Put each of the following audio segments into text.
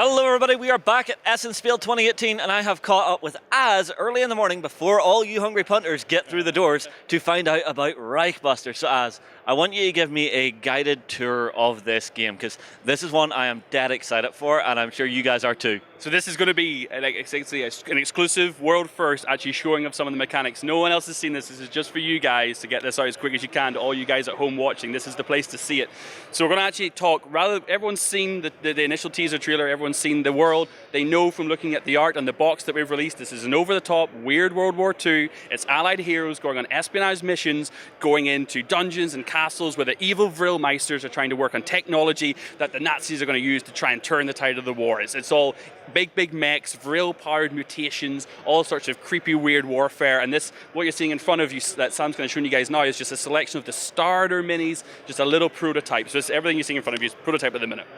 Hello everybody, we are back at Essen Spiel 2018 and I have caught up with Az early in the morning before all you hungry punters get through the doors to find out about Reichbusters. So Az, I want you to give me a guided tour of this game because this is one I am dead excited for and I'm sure you guys are too. So this is going to be like essentially an exclusive world first, actually showing of some of the mechanics. No one else has seen this. This is just for you guys to get this out as quick as you can to all you guys at home watching. This is the place to see it. So we're going to actually talk, everyone's seen the initial teaser trailer, everyone's seen the world. They know from looking at the art and the box that we've released, this is an over-the-top, weird World War II. It's allied heroes going on espionage missions, going into dungeons and castles where the evil Vril Meisters are trying to work on technology that the Nazis are going to use to try and turn the tide of the war. It's all big mechs, Vril-powered mutations, all sorts of creepy, weird warfare. And this, what you're seeing in front of you, that Sam's going to show you guys now, is just a selection of the starter minis, just a little prototype. So it's everything you're seeing in front of you is prototype at the minute.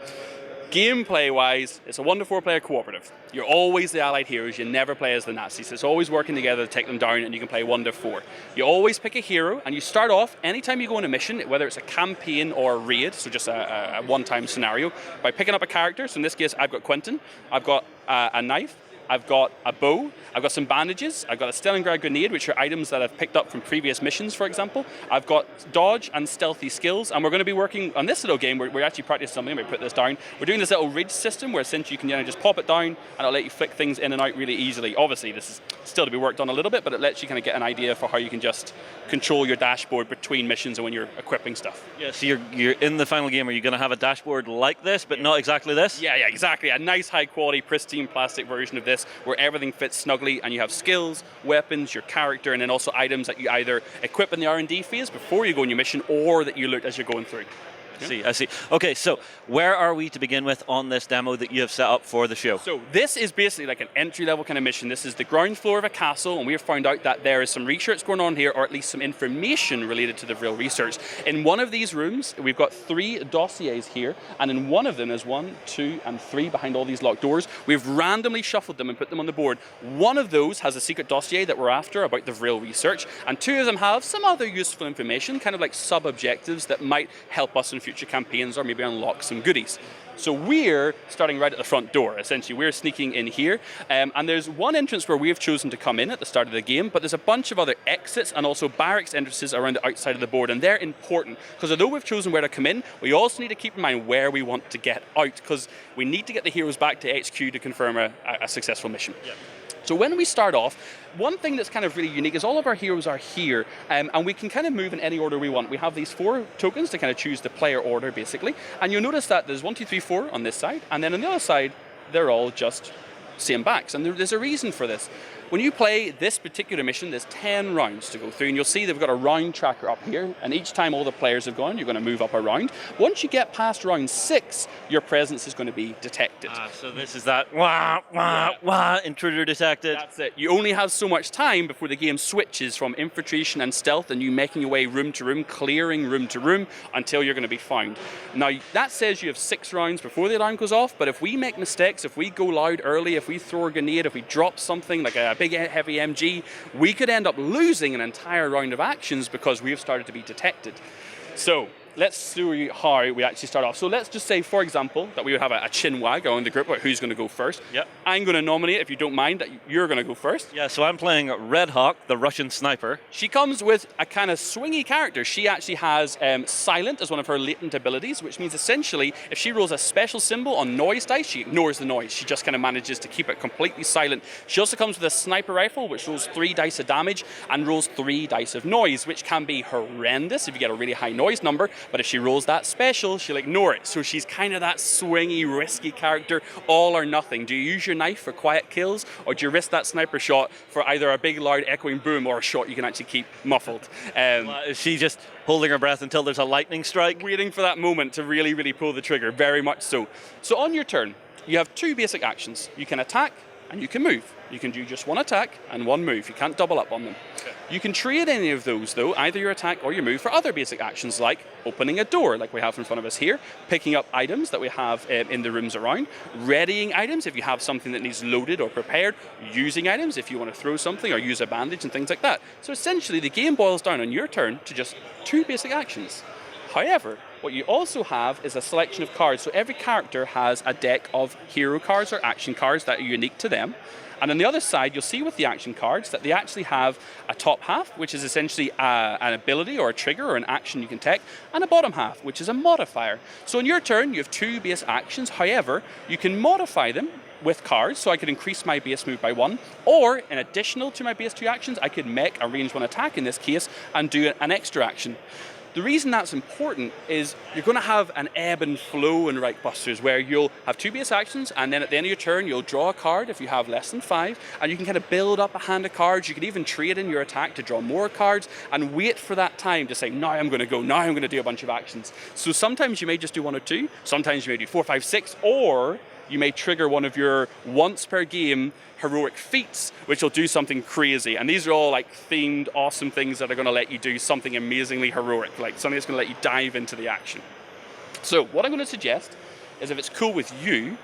Gameplay-wise, it's a 1-to-4 player cooperative. You're always the allied heroes, you never play as the Nazis. It's always working together to take them down, and you can play 1-to-4. You always pick a hero, and you start off, anytime you go on a mission, whether it's a campaign or a raid, so just a one-time scenario, by picking up a character. So in this case, I've got Quentin, I've got a knife, I've got a bow, I've got some bandages, I've got a Stalingrad grenade, which are items that I've picked up from previous missions, for example. I've got dodge and stealthy skills, and we're going to be working on this little game. We're actually practicing something. Let me put this down. We're doing this little ridge system where essentially you can just pop it down, and it'll let you flick things in and out really easily. Obviously, this is still to be worked on a little bit, but it lets you kind of get an idea for how you can just control your dashboard between missions and when you're equipping stuff. Yeah, so you're in the final game. Are you going to have a dashboard like this, but not exactly this? Yeah, exactly. A nice, high-quality, pristine plastic version of this, where everything fits snugly, and you have skills, weapons, your character, and then also items that you either equip in the R&D phase before you go on your mission, or that you loot as you're going through. I see. Okay, so where are we to begin with on this demo that you have set up for the show? So this is basically like an entry-level kind of mission. This is the ground floor of a castle, and we have found out that there is some research going on here, or at least some information related to the Vril research. In one of these rooms, we've got 3 dossiers here, and in one of them is 1, 2, and 3 behind all these locked doors. We've randomly shuffled them and put them on the board. One of those has a secret dossier that we're after about the Vril research, and 2 of them have some other useful information, kind of like sub-objectives that might help us in future campaigns or maybe unlock some goodies. So we're starting right at the front door, essentially. We're sneaking in here, and there's one entrance where we've chosen to come in at the start of the game, but there's a bunch of other exits and also barracks entrances around the outside of the board, and they're important, because although we've chosen where to come in, we also need to keep in mind where we want to get out, because we need to get the heroes back to HQ to confirm a successful mission. Yeah. So when we start off, one thing that's kind of really unique is all of our heroes are here, and we can kind of move in any order we want. We have these 4 tokens to kind of choose the player order, basically, and you'll notice that there's 1, 2, 3, 4 on this side, and then on the other side, they're all just same backs, and there's a reason for this. When you play this particular mission, there's 10 rounds to go through, and you'll see they've got a round tracker up here, and each time all the players have gone, you're going to move up a round. Once you get past round 6, your presence is going to be detected. So this is that intruder detected. That's it. You only have so much time before the game switches from infiltration and stealth, and you making your way room to room, clearing room to room, until you're going to be found. Now, that says you have 6 rounds before the alarm goes off, but if we make mistakes, if we go loud early, if we throw a grenade, if we drop something like a big heavy MG, we could end up losing an entire round of actions because we have started to be detected. So let's show you how we actually start off. So let's just say, for example, that we would have a chin wag on the group about who's going to go first. Yep. I'm going to nominate, if you don't mind, that you're going to go first. Yeah, so I'm playing Red Hawk, the Russian sniper. She comes with a kind of swingy character. She actually has Silent as one of her latent abilities, which means essentially if she rolls a special symbol on noise dice, she ignores the noise. She just kind of manages to keep it completely silent. She also comes with a sniper rifle, which rolls 3 dice of damage and rolls 3 dice of noise, which can be horrendous if you get a really high noise number. But if she rolls that special, she'll ignore it. So she's kind of that swingy, risky character, all or nothing. Do you use your knife for quiet kills, or do you risk that sniper shot for either a big, loud, echoing boom or a shot you can actually keep muffled? Is she just holding her breath until there's a lightning strike? Waiting for that moment to really, really pull the trigger, very much so. So on your turn, you have 2 basic actions. You can attack and you can move. You can do just 1 attack and 1 move. You can't double up on them. Okay. You can trade any of those, though, either your attack or your move, for other basic actions like opening a door, like we have in front of us here, picking up items that we have in the rooms around, readying items if you have something that needs loaded or prepared, using items if you want to throw something or use a bandage and things like that. So essentially, the game boils down on your turn to just 2 basic actions. However, what you also have is a selection of cards. So every character has a deck of hero cards or action cards that are unique to them. And on the other side, you'll see with the action cards that they actually have a top half, which is essentially an ability or a trigger or an action you can take, and a bottom half, which is a modifier. So in your turn, you have 2 base actions. However, you can modify them with cards, so I could increase my base move by 1, or in additional to my base 2 actions, I could make a range 1 attack in this case and do an extra action. The reason that's important is you're going to have an ebb and flow in Reichbusters where you'll have 2 base actions, and then at the end of your turn you'll draw a card if you have less than 5, and you can kind of build up a hand of cards. You can even trade in your attack to draw more cards and wait for that time to say, now I'm going to go, now I'm going to do a bunch of actions. So sometimes you may just do 1 or 2, sometimes you may do 4, 5, 6, or you may trigger one of your once per game heroic feats, which will do something crazy. And these are all like themed, awesome things that are going to let you do something amazingly heroic, like something that's going to let you dive into the action. So what I'm going to suggest is, if it's cool with you,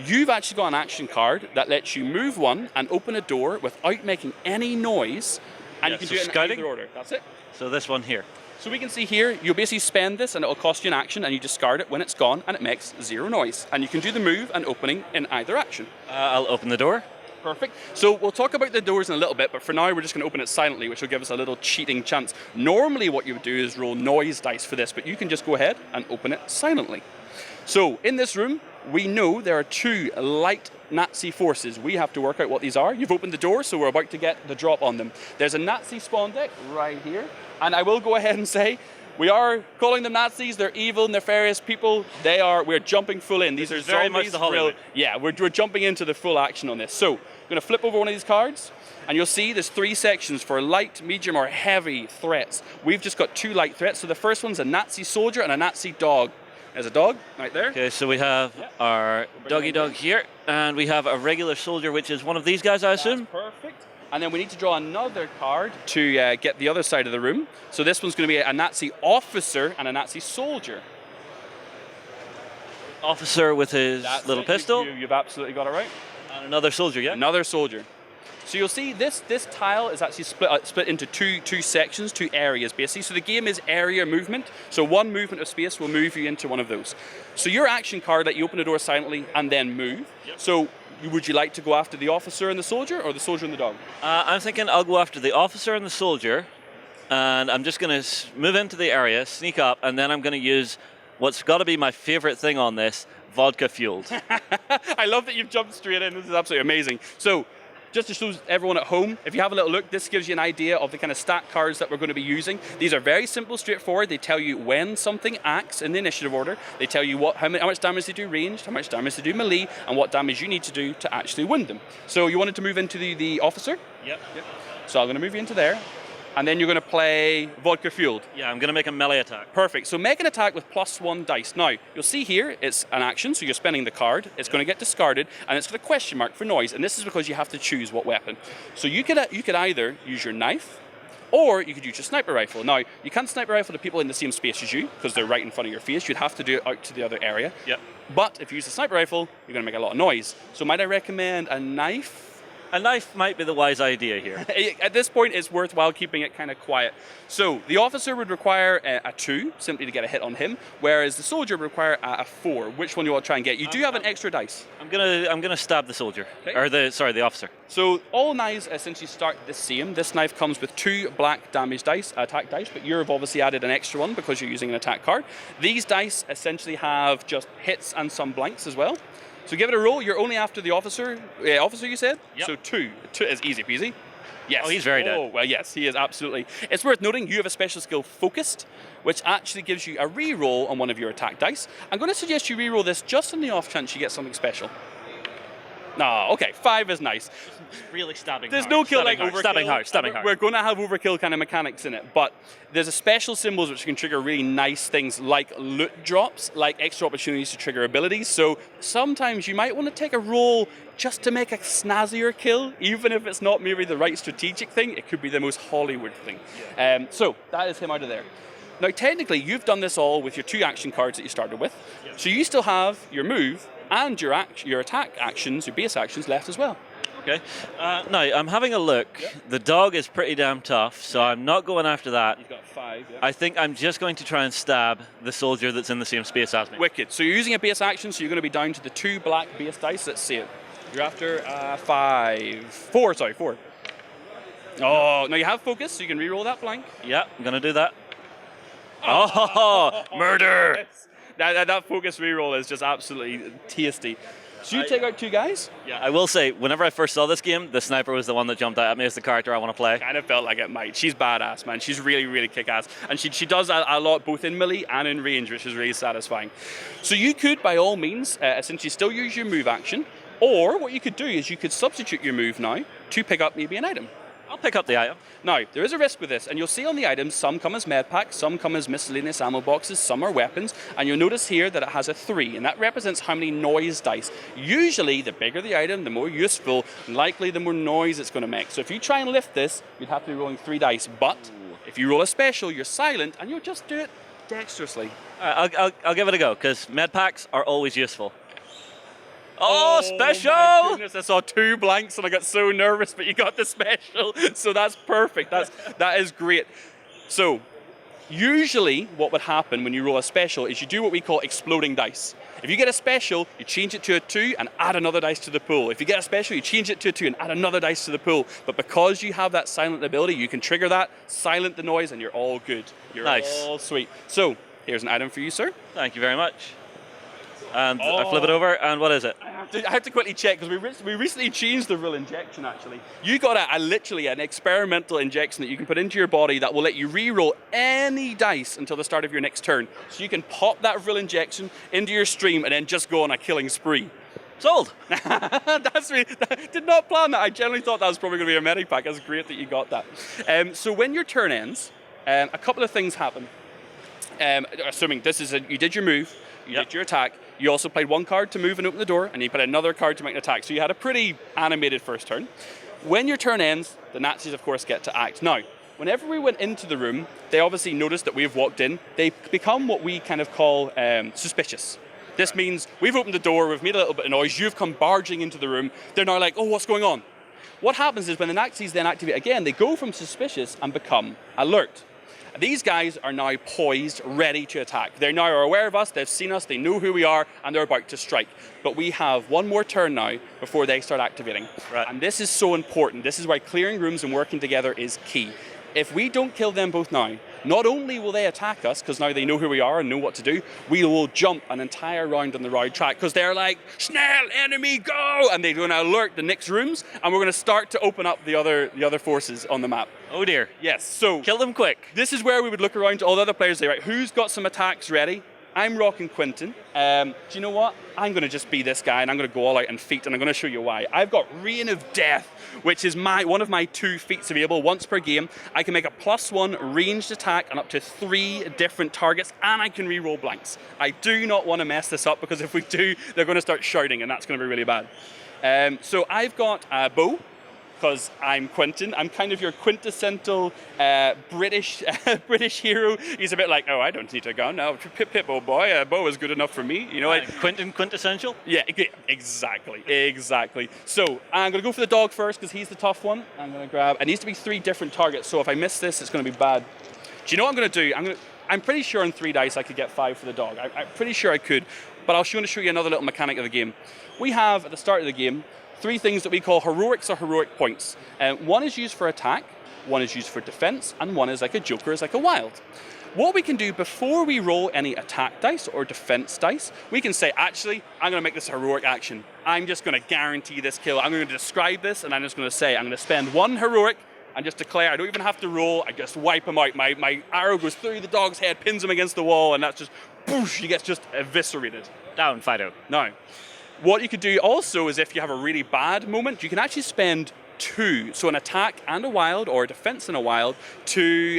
you've actually got an action card that lets you move 1 and open a door without making any noise, and you can do it in either order. That's it. So this one here. So we can see here, you'll basically spend this and it'll cost you an action, and you discard it when it's gone and it makes 0 noise. And you can do the move and opening in either action. I'll open the door. Perfect. So we'll talk about the doors in a little bit, but for now we're just going to open it silently, which will give us a little cheating chance. Normally what you would do is roll noise dice for this, but you can just go ahead and open it silently. So in this room, we know there are 2 light Nazi forces. We have to work out what these are. You've opened the door, so we're about to get the drop on them. There's a Nazi spawn deck right here, and I will go ahead and say, we are calling them Nazis. They're evil, nefarious people. We're jumping full in. These are very zombies. much the Hollywood. Yeah, we're jumping into the full action on this. So I'm going to flip over one of these cards, and you'll see there's 3 sections for light, medium, or heavy threats. We've just got 2 light threats. So the first one's a Nazi soldier and a Nazi dog. There's a dog right there. Okay, so we have our doggy dog here, and we have a regular soldier, which is one of these guys, I assume. That's perfect. And then we need to draw another card to get the other side of the room. So this one's going to be a Nazi officer and a Nazi soldier. Officer with his little pistol. You've absolutely got it right. And another soldier, yeah? Another soldier. So you'll see this tile is actually split into two sections, 2 areas basically. So the game is area movement. So 1 movement of space will move you into one of those. So your action card, let you open the door silently and then move. Yep. So would you like to go after the officer and the soldier, or the soldier and the dog? I'm thinking I'll go after the officer and the soldier, and I'm just going to move into the area, sneak up, and then I'm going to use what's got to be my favorite thing on this, vodka fueled. I love that you've jumped straight in. This is absolutely amazing. So just to show everyone at home, if you have a little look, this gives you an idea of the kind of stat cards that we're going to be using. These are very simple, straightforward. They tell you when something acts in the initiative order. They tell you how much damage they do ranged, how much damage they do melee, and what damage you need to do to actually win them. So you wanted to move into the officer? Yep. So I'm going to move you into there. And then you're going to play vodka fueled. Yeah, I'm going to make a melee attack. Perfect. So make an attack with +1 dice. Now, you'll see here, it's an action, so you're spending the card. It's going to get discarded, and it's got a question mark for noise. And this is because you have to choose what weapon. So you could either use your knife, or you could use your sniper rifle. Now, you can't sniper rifle the people in the same space as you, because they're right in front of your face. You'd have to do it out to the other area. Yep. But if you use a sniper rifle, you're going to make a lot of noise. So might I recommend a knife? A knife might be the wise idea here. At this point, it's worthwhile keeping it kind of quiet. So the officer would require a 2, simply to get a hit on him, whereas the soldier would require a 4. Which one do you want to try and get? You do have an extra dice. I'm gonna stab the soldier, okay. Or the officer. So all knives essentially start the same. This knife comes with 2 black damage dice, attack dice, but you've obviously added an extra one because you're using an attack card. These dice essentially have just hits and some blanks as well. So give it a roll. You're only after the officer. Officer, you said? Yep. So 2 is easy peasy. Yes. Oh, he's very dead. Oh, well, yes, he is absolutely. It's worth noting you have a special skill, Focused, which actually gives you a re-roll on one of your attack dice. I'm going to suggest you re-roll this just on the off chance you get something special. No, okay, 5 is nice. Really stabbing There's hard. no kill like overkill. Stabbing hard. We're going to have overkill kind of mechanics in it, but there's a special symbols which can trigger really nice things like loot drops, like extra opportunities to trigger abilities. So sometimes you might want to take a roll just to make a snazzier kill, even if it's not maybe the right strategic thing. It could be the most Hollywood thing. Yeah. So that is him out of there. Now, technically, you've done this all with your 2 action cards that you started with. Yeah. So you still have your move and your attack actions, your base actions left as well. Okay. Now, I'm having a look. Yep. The dog is pretty damn tough, so I'm not going after that. You've got 5. Yeah. I think I'm just going to try and stab the soldier that's in the same space as me. Wicked. So you're using a base action, so you're going to be down to the 2 black base dice. Let's see it. You're after 4. Sorry, 4. Oh, now you have focus, so you can re-roll that blank. Yeah, I'm going to do that. Oh, murder! That focus re-roll is just absolutely tasty. So you take out 2 guys? Yeah, I will say, whenever I first saw this game, the sniper was the one that jumped out at me as the character I want to play. Kind of felt like it might. She's badass, man. She's really, really kick-ass. And she does a lot both in melee and in range, which is really satisfying. So you could, by all means, essentially still use your move action, or what you could do is you could substitute your move now to pick up maybe an item. I'll pick up the item. Now, there is a risk with this, and you'll see on the items, some come as med packs, some come as miscellaneous ammo boxes, some are weapons, and you'll notice here that it has a 3, and that represents how many noise dice. Usually, the bigger the item, the more useful, and likely the more noise it's going to make. So if you try and lift this, you'd have to be rolling 3 dice, but if you roll a special, you're silent, and you'll just do it dexterously. I'll give it a go, because med packs are always useful. Oh, special! My goodness, I saw 2 blanks and I got so nervous, but you got the special, so that's perfect. That is great. So, usually what would happen when you roll a special is you do what we call exploding dice. If you get a special, you change it to a 2 and add another dice to the pool. If you get a special, you change it to a 2 and add another dice to the pool. But because you have that silent ability, you can trigger that, silent the noise, and you're all good. You're nice. all sweet. So, here's an item for you, sir. Thank you very much. And I flip it over, and what is it? I have to quickly check, because we recently changed the Vril injection, actually. You got literally an experimental injection that you can put into your body that will let you re-roll any dice until the start of your next turn. So you can pop that Vril injection into your stream and then just go on a killing spree. Sold! Did not plan that. I generally thought that was probably going to be a medic pack. That's great that you got that. So when your turn ends, a couple of things happen. Assuming you did your move, you did your attack, you also played 1 card to move and open the door, and you played another card to make an attack. So you had a pretty animated first turn. When your turn ends, the Nazis, of course, get to act. Now, whenever we went into the room, they obviously noticed that we've walked in. They become what we kind of call suspicious. This means we've opened the door, we've made a little bit of noise, you've come barging into the room. They're now like, oh, what's going on? What happens is when the Nazis then activate again, they go from suspicious and become alert. These guys are now poised, ready to attack. They now are aware of us, they've seen us, they know who we are, and they're about to strike. But we have 1 more turn now before they start activating. Right. And this is so important. This is why clearing rooms and working together is key. If we don't kill them both now, not only will they attack us, because now they know who we are and know what to do, we will jump an entire round on the round track, because they're like, Snell, enemy, go! And they're going to alert the next rooms, and we're going to start to open up the other forces on the map. Oh dear. Yes, so Kill them quick. this is where we would look around to all the other players and say, right, who's got some attacks ready? I'm rocking Quentin. Do you know what? I'm going to just be this guy, and I'm going to go all out in feat, and I'm going to show you why. I've got Reign of Death, which is one of my 2 feats available once per game. I can make a +1 ranged attack on up to 3 different targets, and I can re-roll blanks. I do not want to mess this up, because if we do, they're going to start shouting, and that's going to be really bad. So I've got a bow, because I'm Quentin. I'm kind of your quintessential British hero. He's a bit like, oh, I don't need a gun. No, pip, oh boy, a bow is good enough for me. You know, Quentin quintessential? Yeah, exactly. So I'm going to go for the dog first, because he's the tough one. I'm going to grab, it needs to be 3 different targets, so if I miss this, it's going to be bad. Do you know what I'm going to do? I'm pretty sure on 3 dice I could get 5 for the dog. I'm pretty sure I could, but I'll show you another little mechanic of the game. We have, at the start of the game, 3 things that we call heroics or heroic points. 1 is used for attack, 1 is used for defense, and 1 is like a joker, is like a wild. What we can do before we roll any attack dice or defense dice, we can say, actually, I'm going to make this a heroic action. I'm just going to guarantee this kill. I'm going to describe this, and I'm just going to say, I'm going to spend 1 heroic and just declare, I don't even have to roll, I just wipe him out. My arrow goes through the dog's head, pins him against the wall, and that's just, boosh, he gets just eviscerated. Down, Fido. Now, what you could do also is if you have a really bad moment, you can actually spend 2, so an attack and a wild, or a defense and a wild, to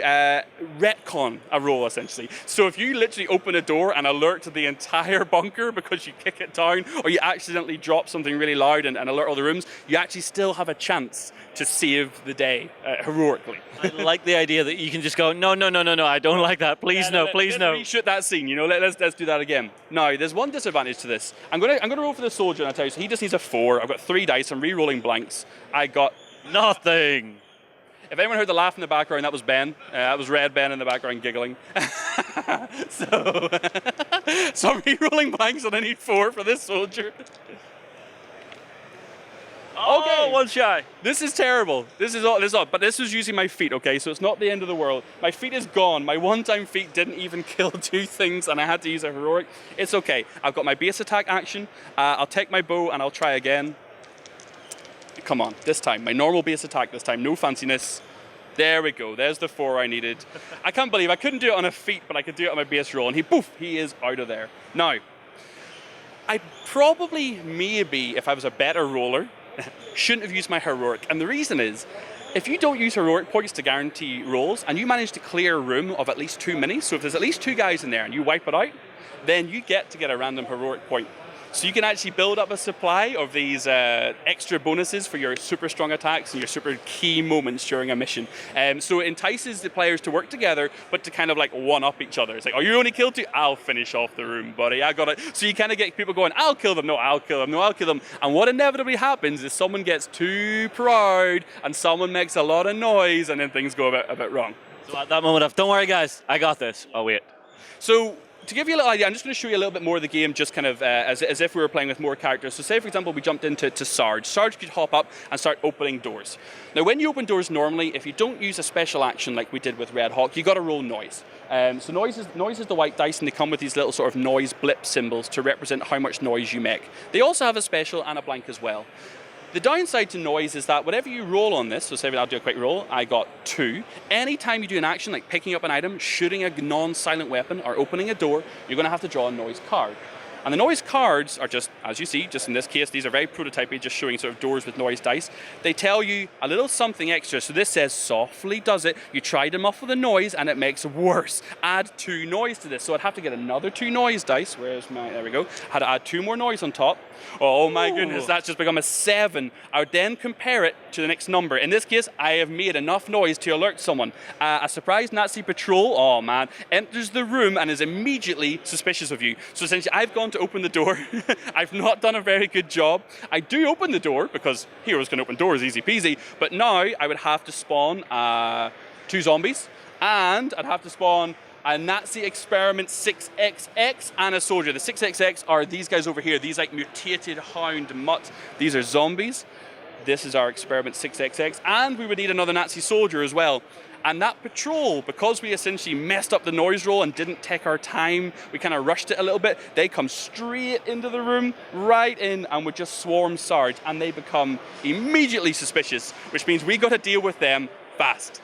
retcon a roll, essentially. So if you literally open a door and alert the entire bunker because you kick it down, or you accidentally drop something really loud and alert all the rooms, you actually still have a chance to save the day heroically. I like the idea that you can just go, no, I don't like that. Please no. Let's reshoot that scene. Let's do that again. Now, there's one disadvantage to this. I'm gonna roll for the soldier, and I'll tell you. So he just needs a 4. I've got 3 dice. I'm re-rolling blanks. I got nothing. If anyone heard the laugh in the background, that was Ben. That was Red Ben in the background giggling. So I'm re-rolling blanks, and I need 4 for this soldier. Oh, okay, 1 shy. This is terrible. This is all. But this was using my feat, okay? So it's not the end of the world. My feat is gone. My one-time feat didn't even kill 2 things, and I had to use a heroic. It's okay. I've got my base attack action. I'll take my bow, and I'll try again. Come on, this time. My normal base attack this time. No fanciness. There we go. There's the 4 I needed. I can't believe I couldn't do it on a feat, but I could do it on my base roll, and he is out of there. Now, I probably, maybe, if I was a better roller, shouldn't have used my heroic. And the reason is, if you don't use heroic points to guarantee rolls, and you manage to clear a room of at least 2 minis, so if there's at least 2 guys in there and you wipe it out, then you get to get a random heroic point. So you can actually build up a supply of these extra bonuses for your super strong attacks and your super key moments during a mission. So it entices the players to work together, but to kind of like one-up each other. It's like, oh, you only killed 2? I'll finish off the room, buddy. I got it. So you kind of get people going, I'll kill them. No, I'll kill them. No, I'll kill them. And what inevitably happens is someone gets too proud and someone makes a lot of noise, and then things go a bit wrong. So at that moment of, don't worry, guys, I got this. Oh, wait. So to give you a little idea, I'm just going to show you a little bit more of the game, just kind of as if we were playing with more characters. So say, for example, we jumped into Sarge. Sarge could hop up and start opening doors. Now, when you open doors normally, if you don't use a special action like we did with Red Hawk, you got to roll noise. So noise is the white dice, and they come with these little sort of noise blip symbols to represent how much noise you make. They also have a special and a blank as well. The downside to noise is that whatever you roll on this, so say I'll do a quick roll, I got 2. Anytime you do an action like picking up an item, shooting a non-silent weapon, or opening a door, you're going to have to draw a noise card. And the noise cards are just, as you see, just in this case, these are very prototypey, just showing sort of doors with noise dice. They tell you a little something extra. So this says, softly does it. You try to muffle the noise and it makes it worse. Add 2 noise to this. So I'd have to get another 2 noise dice. Where's my, there we go. Had to add 2 more noise on top. Oh my goodness, that's just become a 7. I would then compare it to the next number. In this case, I have made enough noise to alert someone. A surprised Nazi patrol, oh man, enters the room and is immediately suspicious of you. So essentially, I've gone to open the door. I've not done a very good job. I do open the door because heroes can open doors easy peasy, but now I would have to spawn 2 zombies, and I'd have to spawn a Nazi experiment 6XX and a soldier. The 6XX are these guys over here, these like mutated hound mutt. These are zombies. This is our experiment 6XX, and we would need another Nazi soldier as well. And that patrol, because we essentially messed up the noise roll and didn't take our time, we kind of rushed it a little bit, they come straight into the room, right in, and would just swarm Sarge, and they become immediately suspicious, which means we got to deal with them fast.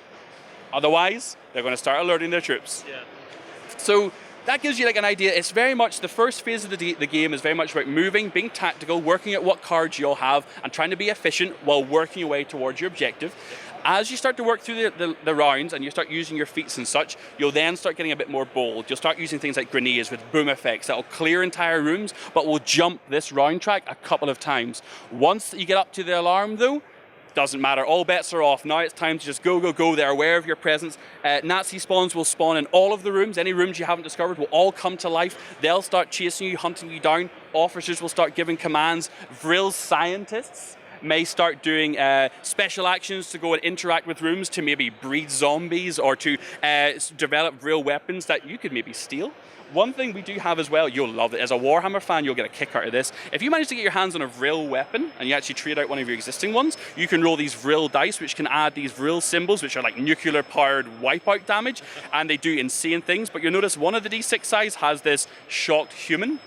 Otherwise, they're going to start alerting their troops. Yeah. So that gives you like an idea. It's very much, the first phase of the game is very much about moving, being tactical, working at what cards you'll have, and trying to be efficient while working your way towards your objective. As you start to work through the rounds and you start using your feats and such, you'll then start getting a bit more bold. You'll start using things like grenades with boom effects that'll clear entire rooms, but will jump this round track a couple of times. Once you get up to the alarm though, doesn't matter, all bets are off. Now it's time to just go. They're aware of your presence. Nazi spawns will spawn in all of the rooms. Any rooms you haven't discovered will all come to life. They'll start chasing you, hunting you down. Officers will start giving commands. Vril's scientists may start doing special actions to go and interact with rooms to maybe breed zombies or to develop real weapons that you could maybe steal. One thing we do have as well, you'll love it. As a Warhammer fan, you'll get a kick out of this. If you manage to get your hands on a Vril weapon and you actually trade out one of your existing ones, you can roll these Vril dice, which can add these Vril symbols, which are like nuclear-powered wipeout damage, and they do insane things. But you'll notice one of the D6 size has this shocked human.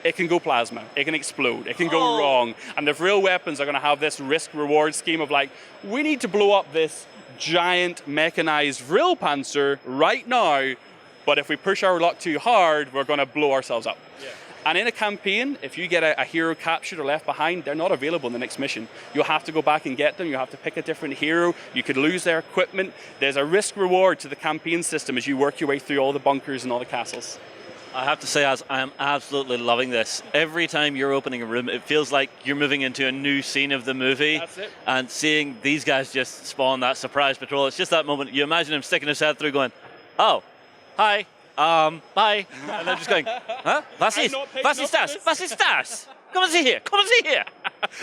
It can go plasma, it can explode, it can go wrong. And the Vril weapons are going to have this risk-reward scheme of like, we need to blow up this giant mechanized Vril panzer right now, but if we push our luck too hard, we're going to blow ourselves up. Yeah. And in a campaign, if you get a hero captured or left behind, they're not available in the next mission. You'll have to go back and get them. You have to pick a different hero. You could lose their equipment. There's a risk reward to the campaign system as you work your way through all the bunkers and all the castles. I have to say, Az, I am absolutely loving this. Every time you're opening a room, it feels like you're moving into a new scene of the movie. That's it. And seeing these guys just spawn that surprise patrol, it's just that moment. You imagine him sticking his head through going, oh, hi. Bye. And they're just going, huh? Was ist das? Was ist das? Come and see here. Come and see here.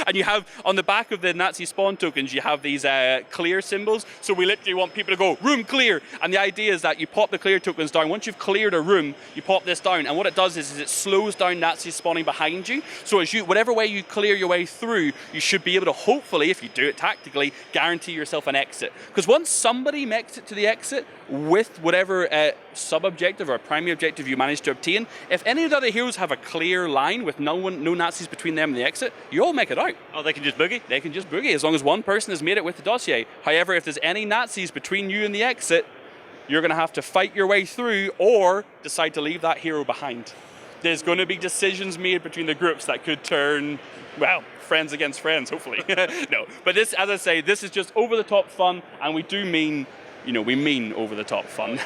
And you have, on the back of the Nazi spawn tokens, you have these clear symbols. So we literally want people to go, room clear. And the idea is that you pop the clear tokens down. Once you've cleared a room, you pop this down. And what it does is it slows down Nazis spawning behind you. So as whatever way you clear your way through, you should be able to, hopefully, if you do it tactically, guarantee yourself an exit. Because once somebody makes it to the exit with whatever sub-objective or primary objective you manage to obtain, if any of the other heroes have a clear line with no Nazis between them and the exit, you all make it out. Oh, they can just boogie? They can just boogie, as long as one person has made it with the dossier. However, if there's any Nazis between you and the exit, you're going to have to fight your way through or decide to leave that hero behind. There's going to be decisions made between the groups that could turn, well, friends against friends, hopefully. No, but this, as I say, this is just over-the-top fun, and we do mean, we mean over-the-top fun.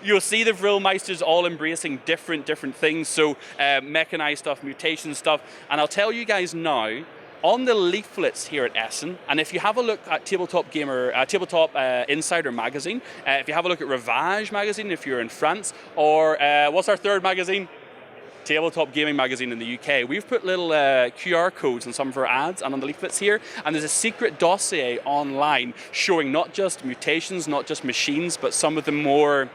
You'll see the Vril Meisters all embracing different things, so mechanized stuff, mutation stuff, and I'll tell you guys now, on the leaflets here at Essen, and if you have a look at Tabletop Insider magazine, if you have a look at Rivage magazine if you're in France, or what's our third magazine? Tabletop Gaming Magazine in the UK. We've put little QR codes on some of our ads and on the leaflets here, and there's a secret dossier online showing not just mutations, not just machines, but some of the more,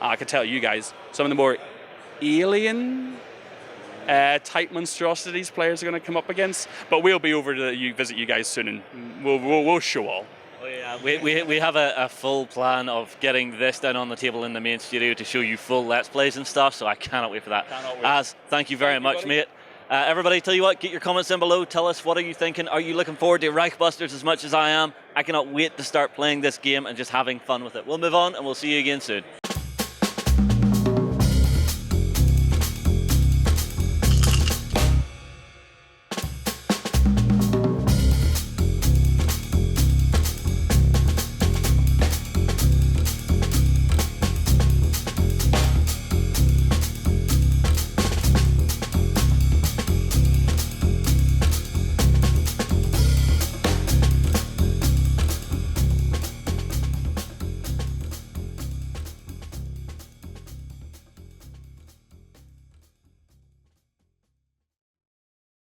I can tell you guys, some of the more alien type monstrosities players are going to come up against. But we'll be over to visit you guys soon, and we'll show all. Oh yeah, we have a full plan of getting this down on the table in the main studio to show you full Let's Plays and stuff, so I cannot wait for that. Az, thank you very much, mate. Everybody, tell you what, get your comments down below. Tell us, what are you thinking? Are you looking forward to Reichbusters as much as I am? I cannot wait to start playing this game and just having fun with it. We'll move on, and we'll see you again soon.